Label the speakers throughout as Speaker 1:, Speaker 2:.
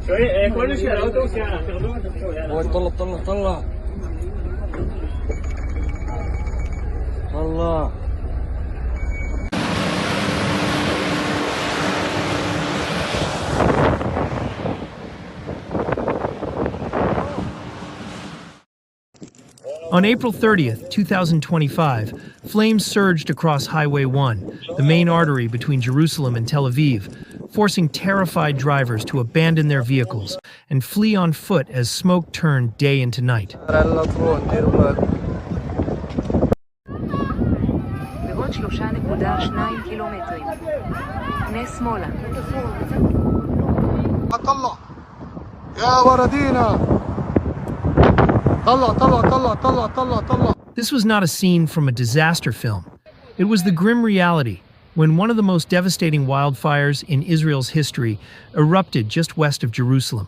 Speaker 1: طلع طلع طلع طلع.
Speaker 2: On April 30th, 2025, flames surged across Highway 1, the main artery between Jerusalem and Tel Aviv, forcing terrified drivers to abandon their vehicles and flee on foot as smoke turned day into night. This was not a scene from a disaster film. It was the grim reality when one of the most devastating wildfires in Israel's history erupted just west of Jerusalem.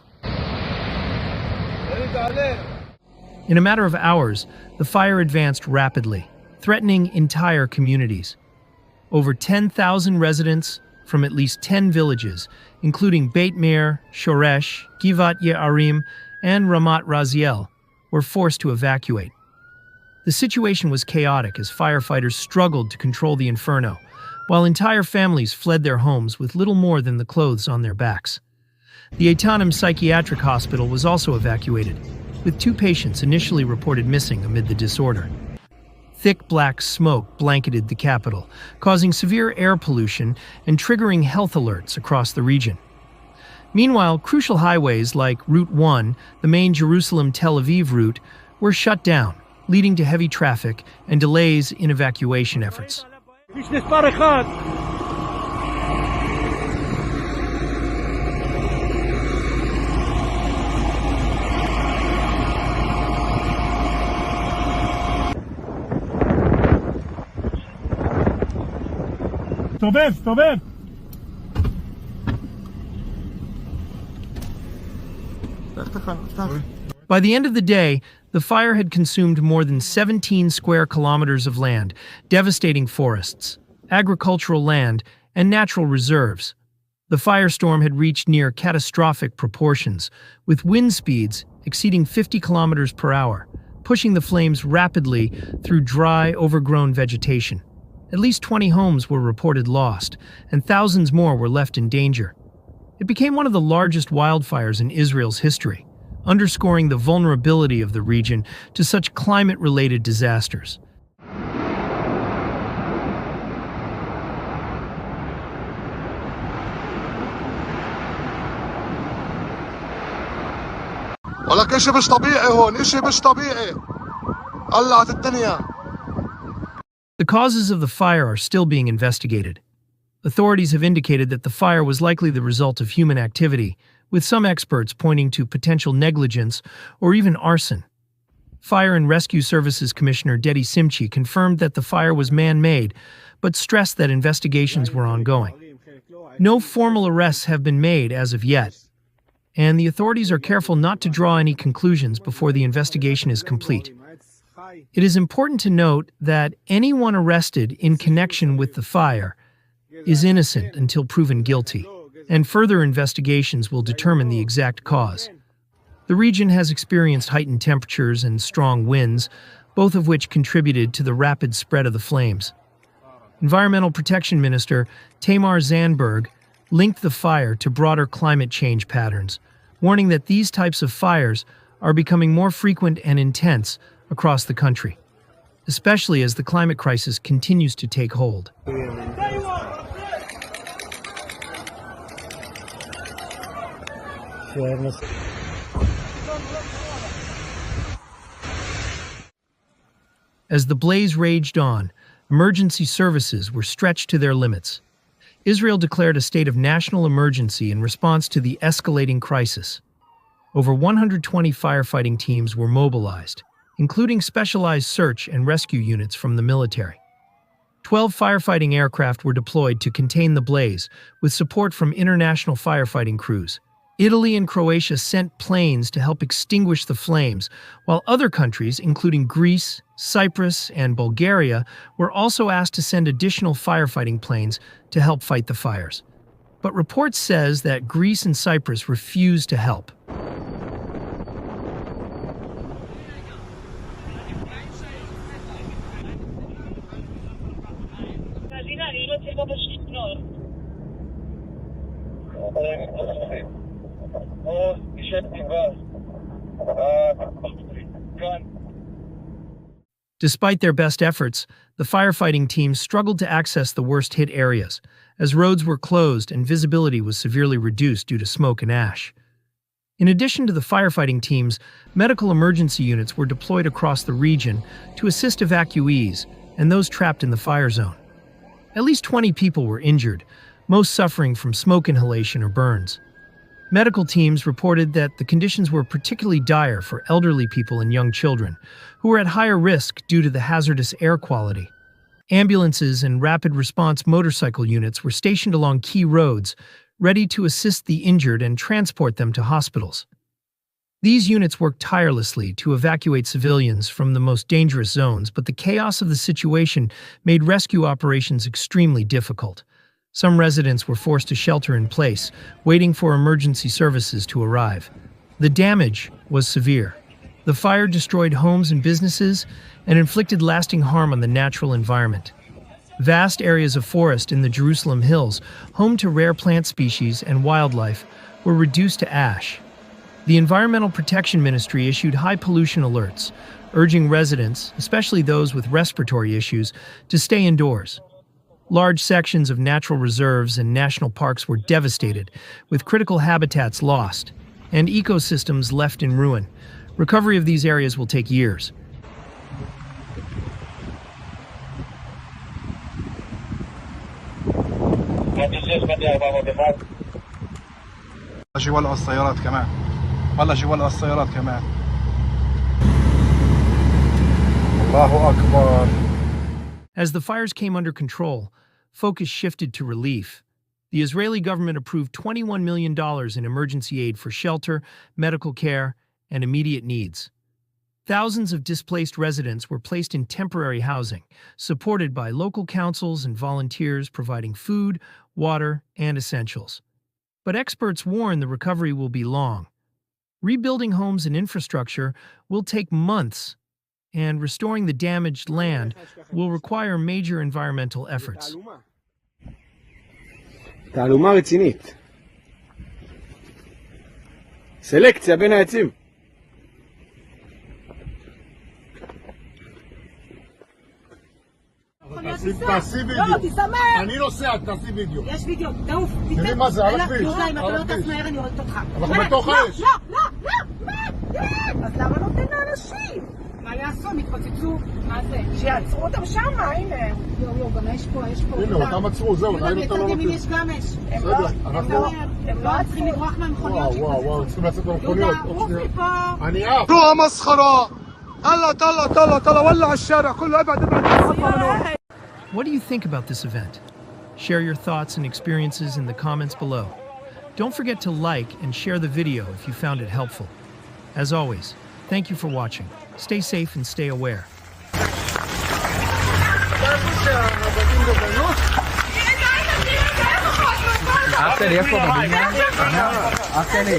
Speaker 2: In a matter of hours, the fire advanced rapidly, threatening entire communities. Over 10,000 residents from at least 10 villages, including Beit Meir, Shoresh, Givat Ye'arim, and Ramat Raziel, were forced to evacuate. The situation was chaotic as firefighters struggled to control the inferno, while entire families fled their homes with little more than the clothes on their backs. The Etanim Psychiatric Hospital was also evacuated, with 2 patients initially reported missing amid the disorder. Thick black smoke blanketed the capital, causing severe air pollution and triggering health alerts across the region. Meanwhile, crucial highways like Route 1, the main Jerusalem-Tel Aviv route, were shut down, leading to heavy traffic and delays in evacuation efforts. By the end of the day, the fire had consumed more than 17 square kilometers of land, devastating forests, agricultural land, and natural reserves. The firestorm had reached near catastrophic proportions, with wind speeds exceeding 50 kilometers per hour, pushing the flames rapidly through dry, overgrown vegetation. At least 20 homes were reported lost, and thousands more were left in danger. It became one of the largest wildfires in Israel's history, underscoring the vulnerability of the region to such climate-related disasters.
Speaker 3: ولك إشي مش طبيعي هون، إشي مش طبيعي. قلعت الدنيا.
Speaker 2: The causes of the fire are still being investigated. Authorities have indicated that the fire was likely the result of human activity, with some experts pointing to potential negligence or even arson. Fire and Rescue Services Commissioner Dedi Simchi confirmed that the fire was man-made, but stressed that investigations were ongoing. No formal arrests have been made as of yet, and the authorities are careful not to draw any conclusions before the investigation is complete. It is important to note that anyone arrested in connection with the fire is innocent until proven guilty, and further investigations will determine the exact cause. The region has experienced heightened temperatures and strong winds, both of which contributed to the rapid spread of the flames. Environmental Protection Minister Tamar Zandberg linked the fire to broader climate change patterns, warning that these types of fires are becoming more frequent and intense across the country, especially as the climate crisis continues to take hold. As the blaze raged on, emergency services were stretched to their limits. Israel declared a state of national emergency in response to the escalating crisis. Over 120 firefighting teams were mobilized, including specialized search and rescue units from the military. 12 firefighting aircraft were deployed to contain the blaze, with support from international firefighting crews. Italy and Croatia sent planes to help extinguish the flames, while other countries, including Greece, Cyprus, and Bulgaria, were also asked to send additional firefighting planes to help fight the fires. But reports says that Greece and Cyprus refuse to help. Despite their best efforts, the firefighting teams struggled to access the worst-hit areas, as roads were closed and visibility was severely reduced due to smoke and ash. In addition to the firefighting teams, medical emergency units were deployed across the region to assist evacuees and those trapped in the fire zone. At least 20 people were injured, most suffering from smoke inhalation or burns. Medical teams reported that the conditions were particularly dire for elderly people and young children, who were at higher risk due to the hazardous air quality. Ambulances and rapid response motorcycle units were stationed along key roads, ready to assist the injured and transport them to hospitals. These units worked tirelessly to evacuate civilians from the most dangerous zones, but the chaos of the situation made rescue operations extremely difficult. Some residents were forced to shelter in place, waiting for emergency services to arrive. The damage was severe. The fire destroyed homes and businesses and inflicted lasting harm on the natural environment. Vast areas of forest in the Jerusalem hills, home to rare plant species and wildlife, were reduced to ash. The Environmental Protection Ministry issued high pollution alerts, urging residents, especially those with respiratory issues, to stay indoors. Large sections of natural reserves and national parks were devastated, with critical habitats lost, and ecosystems left in ruin. Recovery of these areas will take years.
Speaker 3: جوا السيارات كمان والله جوا السيارات كمان الله أكبر.
Speaker 2: As the fires came under control, focus shifted to relief. The Israeli government approved $21 million in emergency aid for shelter, medical care, and immediate needs. Thousands of displaced residents were placed in temporary housing, supported by local councils and volunteers providing food, water, and essentials. But experts warn the recovery will be long. Rebuilding homes and infrastructure will take months, and restoring the damaged land will require major environmental efforts.
Speaker 4: תעלומה רצינית. סלקציה בין העצים.
Speaker 3: תעשי וידאו.
Speaker 5: לא, תסמך.
Speaker 3: אני נוסע, תעשי וידאו.
Speaker 5: יש וידאו, תעוף.
Speaker 3: תראי מה זה, על הכביש.
Speaker 5: יהודה, אם אתה לא טס מהר אני הורגת אותך.
Speaker 3: אנחנו בתוך האש.
Speaker 5: לא, לא, לא, מה? אז למה נותן לאנשים? מה יעשו? מתפוצצו? מה זה? שיעצרו אותם שם, הנה. יו, גם יש פה, יש פה.
Speaker 3: הנה, אותם עצרו, זהו,
Speaker 5: יהודה, מצד ימין יש גם אש. הם לא צריכים לברוח מהמכוניות שיתפוצצו.
Speaker 3: וואו, צריכים לצאת במכוניות.
Speaker 5: יהודה, רוף מפה.
Speaker 3: אני עף. روح مسخرة. طلع طلع طلع طلع ولع الشارع كله ابعد ابعد.
Speaker 2: What do you think about this event? Share your thoughts and experiences in the comments below. Don't forget to like and share the video if you found it helpful. As always, thank you for watching. Stay safe and stay aware.
Speaker 4: אח שלי, איפה בבניין? אח שלי.